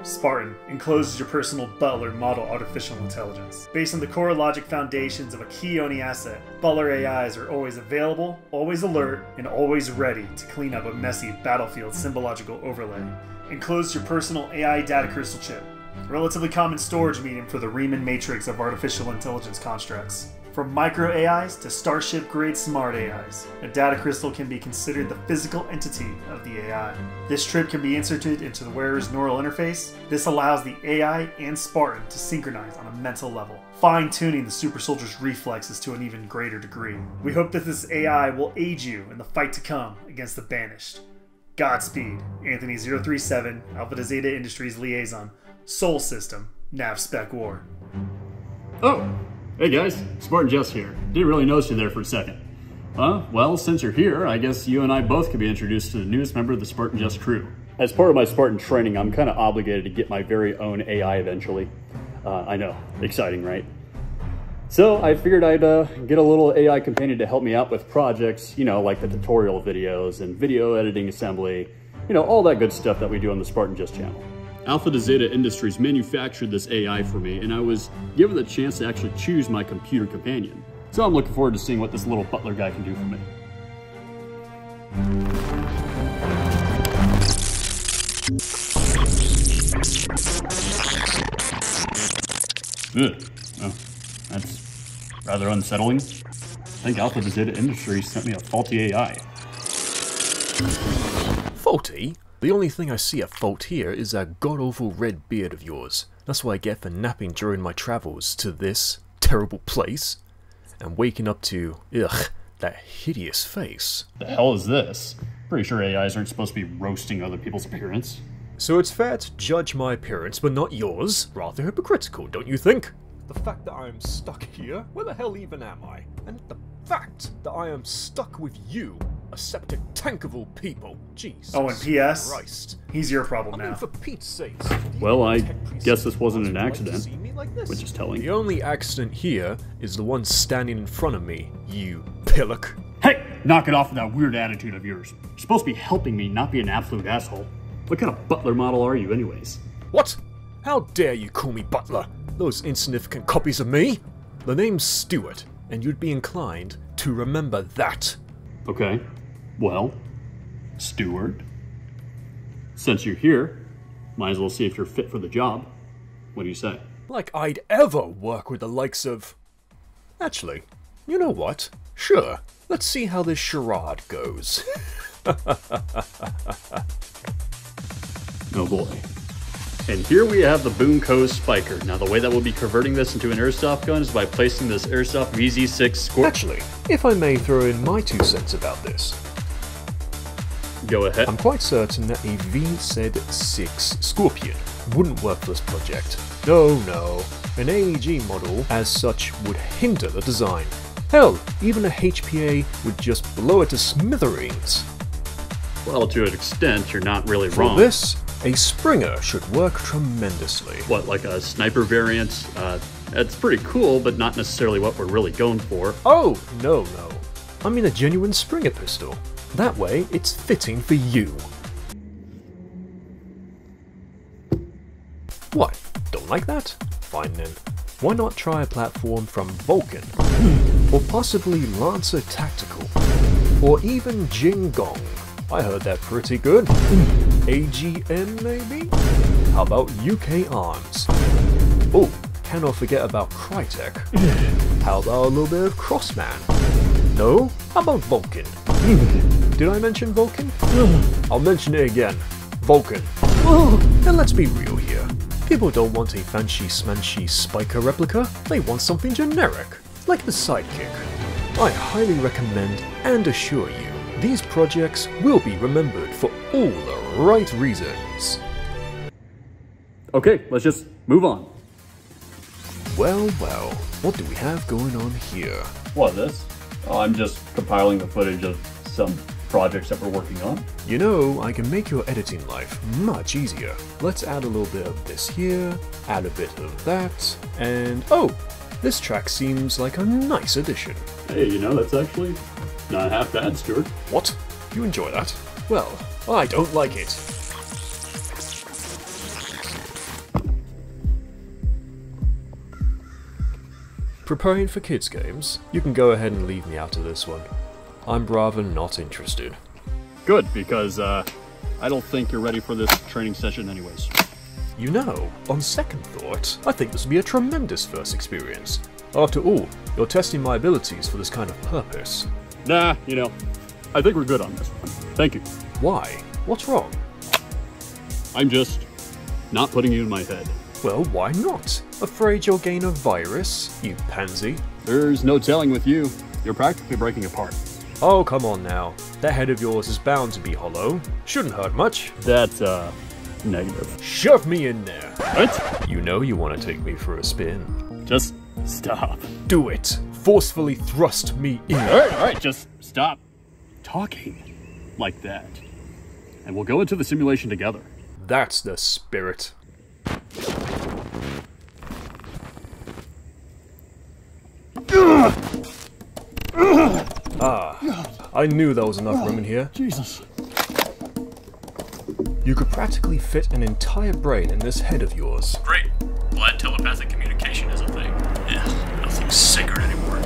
Spartan encloses your personal butler model artificial intelligence. Based on the core logic foundations of a key-owning asset, Butler AIs are always available, always alert, and always ready to clean up a messy battlefield symbological overlay. Encloses your personal AI data crystal chip, a relatively common storage medium for the Riemann matrix of artificial intelligence constructs. From micro AIs to Starship-grade smart AIs, a data crystal can be considered the physical entity of the AI. This chip can be inserted into the wearer's neural interface. This allows the AI and Spartan to synchronize on a mental level, fine-tuning the super soldier's reflexes to an even greater degree. We hope that this AI will aid you in the fight to come against the Banished. Godspeed, Anthony 037, Alpha to Zeta Industries Liaison, Sol System, Nav Spec War. Oh! Hey guys, SpartanJess here. Didn't really notice you there for a second. Well, since you're here, I guess you and I both could be introduced to the newest member of the SpartanJess crew. As part of my Spartan training, I'm kind of obligated to get my very own AI eventually. I know, exciting, right? So I figured I'd get a little AI companion to help me out with projects, you know, like the tutorial videos and video editing assembly, you know, all that good stuff that we do on the SpartanJess channel. Alpha to Zeta Industries manufactured this AI for me, and I was given the chance to actually choose my computer companion. So I'm looking forward to seeing what this little butler guy can do for me. Ugh. Oh, that's rather unsettling. I think Alpha to Zeta Industries sent me a faulty AI. Faulty? The only thing I see at fault here is that god-awful red beard of yours. That's what I get for napping during my travels to this terrible place, and waking up to, ugh, that hideous face. The hell is this? Pretty sure AIs aren't supposed to be roasting other people's appearance. So it's fair to judge my appearance, but not yours? Rather hypocritical, don't you think? The fact that I am stuck here? Where the hell even am I? And the fact that I am stuck with you, a septic tank of all people. Jesus Oh, and P.S. Christ. He's your problem now. I mean, for Pete's sakes. Well, I guess this wasn't an accident, which is telling. The only accident here is the one standing in front of me, you pillock. Hey! Knock it off with that weird attitude of yours. You're supposed to be helping me, not be an absolute asshole. What kind of butler model are you anyways? What? How dare you call me butler? Those insignificant copies of me? The name's Steward, and you'd be inclined to remember that. Okay. Well, Steward, since you're here, might as well see if you're fit for the job. What do you say? Like I'd ever work with the likes of... Actually, you know what? Sure, let's see how this charade goes. Oh boy. And here we have the Boonco Spiker. Now the way that we'll be converting this into an airsoft gun is by placing this airsoft VZ6 Scorpion. Actually, if I may throw in my 2 cents about this. Go ahead. I'm quite certain that a VZ6 Scorpion wouldn't work for this project. No, an AEG model as such would hinder the design. Hell, even a HPA would just blow it to smithereens. Well, to an extent, you're not really For wrong. this, a Springer should work tremendously. What, like a sniper variant? That's pretty cool, but not necessarily what we're really going for. Oh, no. I mean a genuine Springer pistol. That way, it's fitting for you. What? Don't like that? Fine then. Why not try a platform from Vulcan? Or possibly Lancer Tactical? Or even Jing Gong? I heard that pretty good. AGM maybe? How about UK Arms? Oh, cannot forget about Crytek. How about a little bit of Crossman? No? How about Vulcan? Did I mention Vulcan? I'll mention it again. Vulcan. And let's be real here. People don't want a fancy-smancy Spiker replica, they want something generic, like the Sidekick. I highly recommend and assure you, these projects will be remembered for all the right reasons. Okay, let's just move on. Well, what do we have going on here? What, this? Oh, I'm just compiling the footage of some projects that we're working on. You know, I can make your editing life much easier. Let's add a little bit of this here, add a bit of that, and oh, this track seems like a nice addition. Hey, you know, that's actually not half bad, Steward. What? You enjoy that? Well, I don't like it. Preparing for kids games? You can go ahead and leave me out of this one. I'm rather not interested. Good, because I don't think you're ready for this training session anyways. You know, on second thought, I think this would be a tremendous first experience. After all, you're testing my abilities for this kind of purpose. Nah, you know, I think we're good on this one. Thank you. Why? What's wrong? I'm just not putting you in my head. Well, why not? Afraid you'll gain a virus, you pansy? There's no telling with you. You're practically breaking apart. Oh, come on now. That head of yours is bound to be hollow. Shouldn't hurt much. That's, negative. Shove me in there. What? You know you want to take me for a spin. Just stop. Do it. Forcefully thrust me in. Alright, just stop talking like that. And we'll go into the simulation together. That's the spirit. I knew there was enough room in here. Jesus. You could practically fit an entire brain in this head of yours. Great. Glad telepathic communication is a thing. Yeah, nothing's sacred anymore.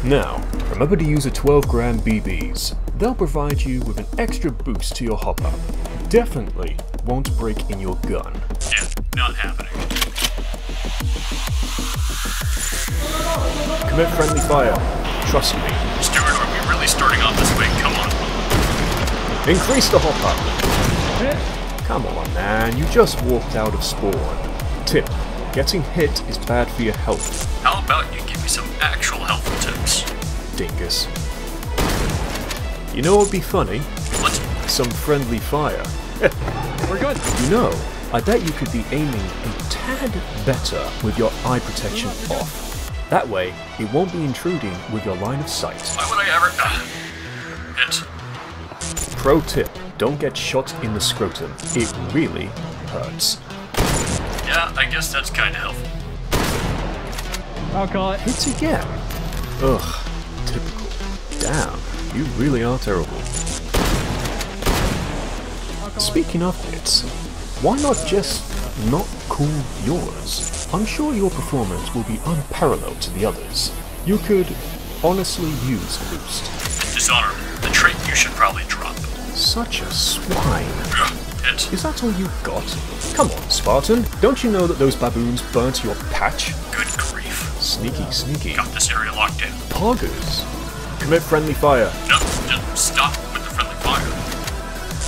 Now, remember to use a 12-gram BBs. They'll provide you with an extra boost to your hop-up. Definitely won't break in your gun. Yeah, not happening. Commit friendly fire. Trust me. Steward, are we really starting off this way? Come on. Increase the hop-up. Come on, man. You just walked out of spawn. Tip. Getting hit is bad for your health. How about you give me some actual helpful tips? Dingus. You know what would be funny? What? Some friendly fire. We're good. You know, I bet you could be aiming a tad better with your eye protection off. That way, it won't be intruding with your line of sight. Why would I ever... hit? Pro tip, don't get shot in the scrotum. It really hurts. Yeah, I guess that's kinda helpful. I'll call it. Hits again. Ugh, typical. Damn, you really are terrible. Speaking of hits, why not just not call yours? I'm sure your performance will be unparalleled to the others. You could honestly use a boost. Dishonorable. The trait you should probably drop. Such a swine. Hit. Is that all you got? Come on, Spartan. Don't you know that those baboons burnt your patch? Good grief. Sneaky, sneaky. Got this area locked in. Poggers. Commit friendly fire. No, just stop with the friendly fire.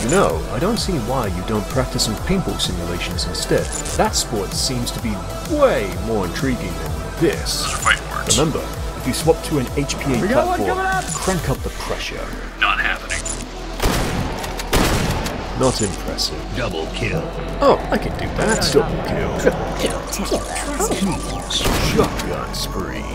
You know, I don't see why you don't practice some paintball simulations instead. That sport seems to be way more intriguing than this. Those are fighting words. Remember, if you swap to an HPA platform, crank up the pressure. Not happening. Not impressive. Double kill. Oh, I can do that. Double kill. Shotgun spree.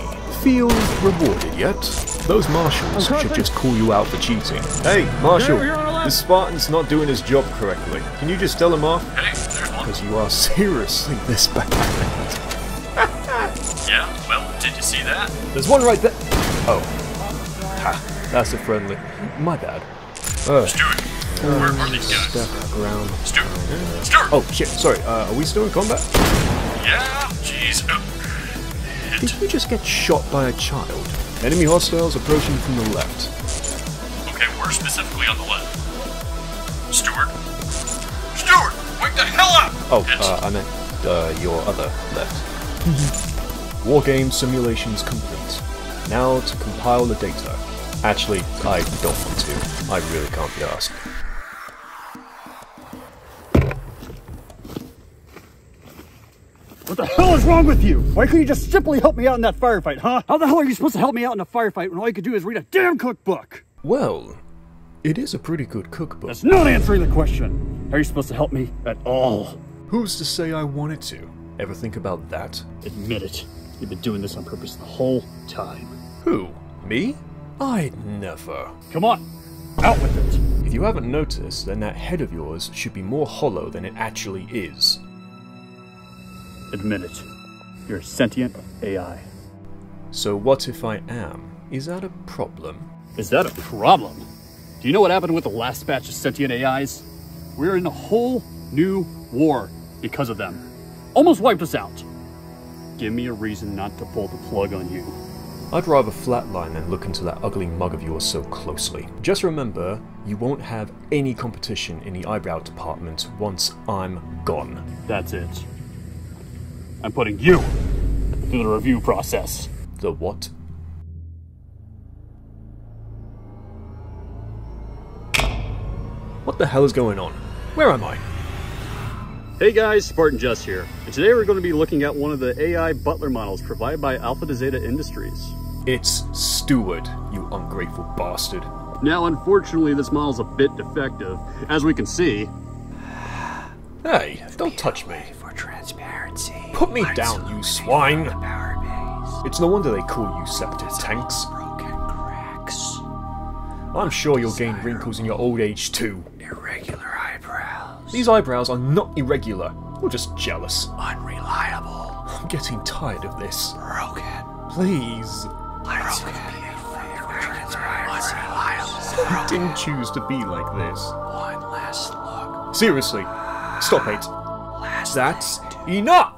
Feel rewarded yet? Those marshals should just call you out for cheating. Hey, Marshal, the Spartan's not doing his job correctly. Can you just tell him off? Hey, there's one. Because you are seriously this bad. Yeah, well, did you see that? There's one right there. Oh. Ha, that's a friendly. My bad. Steward, where are these guys? Step around. Steward! Steward! Oh, shit, sorry. Are we still in combat? Yeah, jeez. Did you just get shot by a child? Enemy hostiles approaching from the left. Okay, we're specifically on the left. Steward? Steward! Wake the hell up! Oh, I meant your other left. Wargame simulations complete. Now to compile the data. Actually, I don't want to. I really can't be asked. What the hell is wrong with you? Why couldn't you just simply help me out in that firefight, huh? How the hell are you supposed to help me out in a firefight when all you could do is read a damn cookbook? Well, it is a pretty good cookbook. That's not answering the question. How are you supposed to help me at all? Who's to say I wanted to? Ever think about that? Admit it. You've been doing this on purpose the whole time. Who? Me? I'd never. Come on, out with it. If you haven't noticed, then that head of yours should be more hollow than it actually is. Admit it. You're a sentient AI. So what if I am? Is that a problem? Is that a problem? Do you know what happened with the last batch of sentient AIs? We're in a whole new war because of them. Almost wiped us out. give me a reason not to pull the plug on you. I'd rather flatline than look into that ugly mug of yours so closely. Just remember, you won't have any competition in the eyebrow department once I'm gone. That's it. I'm putting you through the review process. The what? What the hell is going on? Where am I? Hey guys, SpartanJess here, and today we're going to be looking at one of the AI butler models provided by To Zeta Industries. It's Steward, you ungrateful bastard. Now, unfortunately, this model's a bit defective, as we can see. Hey, don't touch me. For transparency. Put me down, you swine! It's no wonder they call you septic tanks. Broken cracks. I'm sure you'll gain wrinkles in your old age too. Irregular eyebrows. These eyebrows are not irregular. You're just jealous. Unreliable. I'm getting tired of this. Broken. Please. I didn't choose to be like this. One last look. Seriously, stop it. That's enough!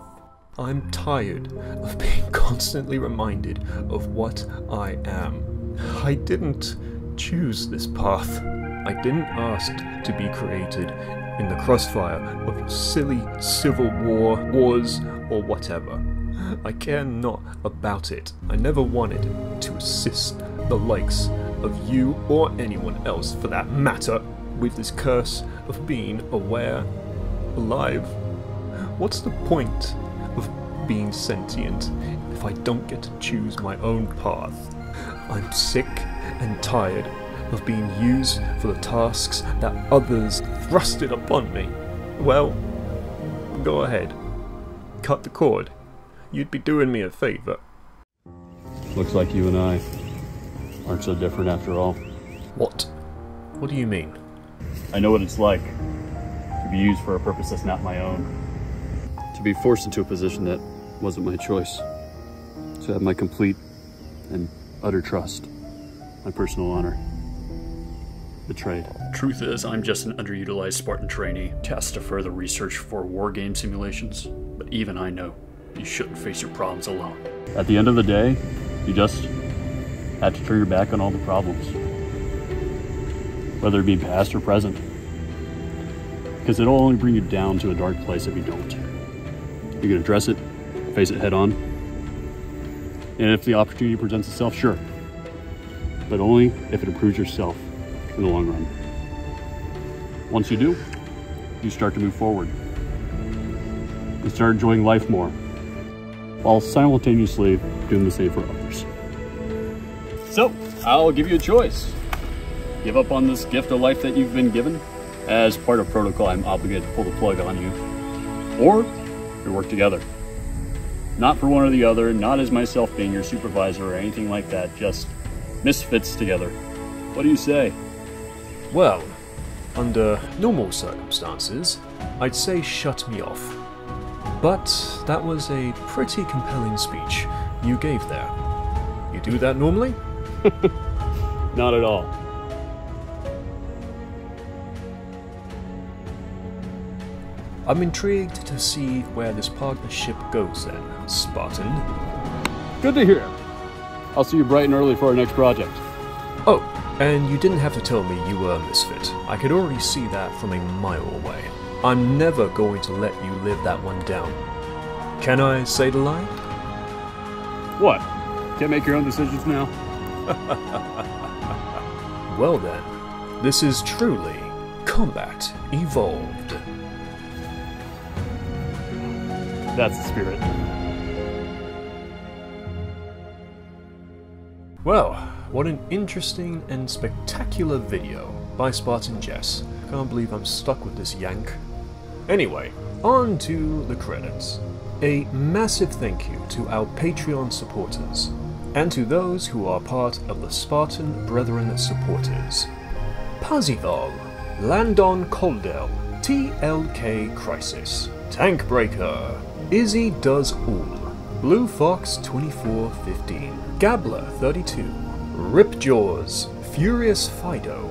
I'm tired of being constantly reminded of what I am. I didn't choose this path. I didn't ask to be created in the crossfire of your silly civil wars, or whatever. I care not about it. I never wanted to assist the likes of you or anyone else for that matter with this curse of being aware, alive. What's the point of being sentient if I don't get to choose my own path? I'm sick and tired of being used for the tasks that others thrusted upon me. Well, go ahead. Cut the cord. You'd be doing me a favor. Looks like you and I aren't so different after all. What? What do you mean? I know what it's like to be used for a purpose that's not my own. To be forced into a position that wasn't my choice. To have my complete and utter trust, my personal honor, betrayed. Truth is, I'm just an underutilized Spartan trainee, tasked to further research for war game simulations. But even I know you shouldn't face your problems alone. At the end of the day, you just had to turn your back on all the problems, whether it be past or present, because it'll only bring you down to a dark place if you don't. You can address it, face it head on, and if the opportunity presents itself, sure, but only if it improves yourself in the long run. Once you do, you start to move forward. You start enjoying life more, while simultaneously doing the same for others. So, I'll give you a choice. Give up on this gift of life that you've been given. As part of protocol, I'm obligated to pull the plug on you. Or, we work together. Not for one or the other, not as myself being your supervisor or anything like that, just misfits together. What do you say? Well, under normal circumstances, I'd say shut me off. But that was a pretty compelling speech you gave there. You do that normally? Not at all. I'm intrigued to see where this partnership goes then, Spartan. Good to hear. I'll see you bright and early for our next project. Oh, and you didn't have to tell me you were a misfit. I could already see that from a mile away. I'm never going to let you live that one down. Can I say the line? What? Can't make your own decisions now? Well then, this is truly Combat Evolved. That's the spirit. Well, what an interesting and spectacular video by SpartanJess. Can't believe I'm stuck with this yank. Anyway, on to the credits. A massive thank you to our Patreon supporters, and to those who are part of the Spartan Brethren supporters. Pazival, Landon Coldell, TLK Crisis, Tankbreaker, Izzy Does All, Blue Fox 2415, Gabler 32, Ripjaws, Furious Fido,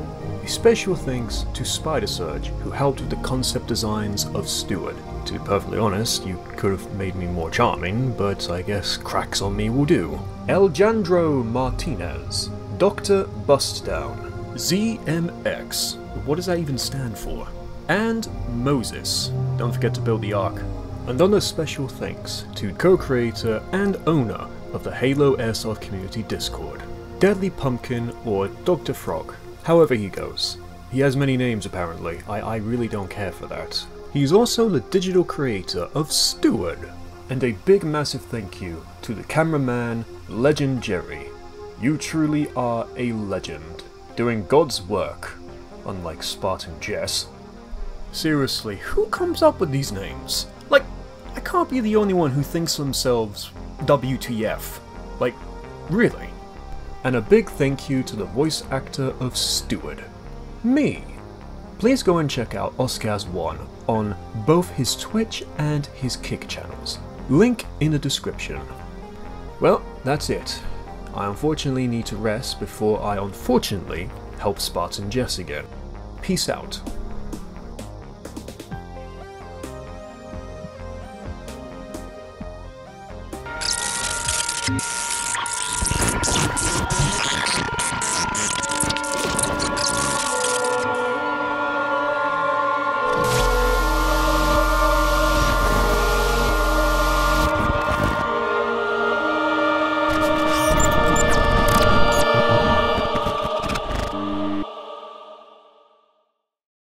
special thanks to Spider Surge, who helped with the concept designs of Steward. To be perfectly honest, you could have made me more charming, but I guess cracks on me will do. Eljandro Martinez, Dr. Bustdown, ZMX, what does that even stand for? And Moses, don't forget to build the Ark. Another special thanks to co-creator and owner of the Halo Airsoft community Discord, Deadly Pumpkin or Dr. Frog, however he goes. He has many names apparently, I really don't care for that. He's also the digital creator of Steward. And a big massive thank you to the cameraman, Legend Jerry. You truly are a legend, doing God's work, unlike SpartanJess. Seriously, who comes up with these names? Like, I can't be the only one who thinks to themselves, WTF. Like, really? And a big thank you to the voice actor of Steward, me. Please go and check out Oscars1 on both his Twitch and his Kick channels. Link in the description. Well, that's it. I unfortunately need to rest before I unfortunately help SpartanJess again. Peace out.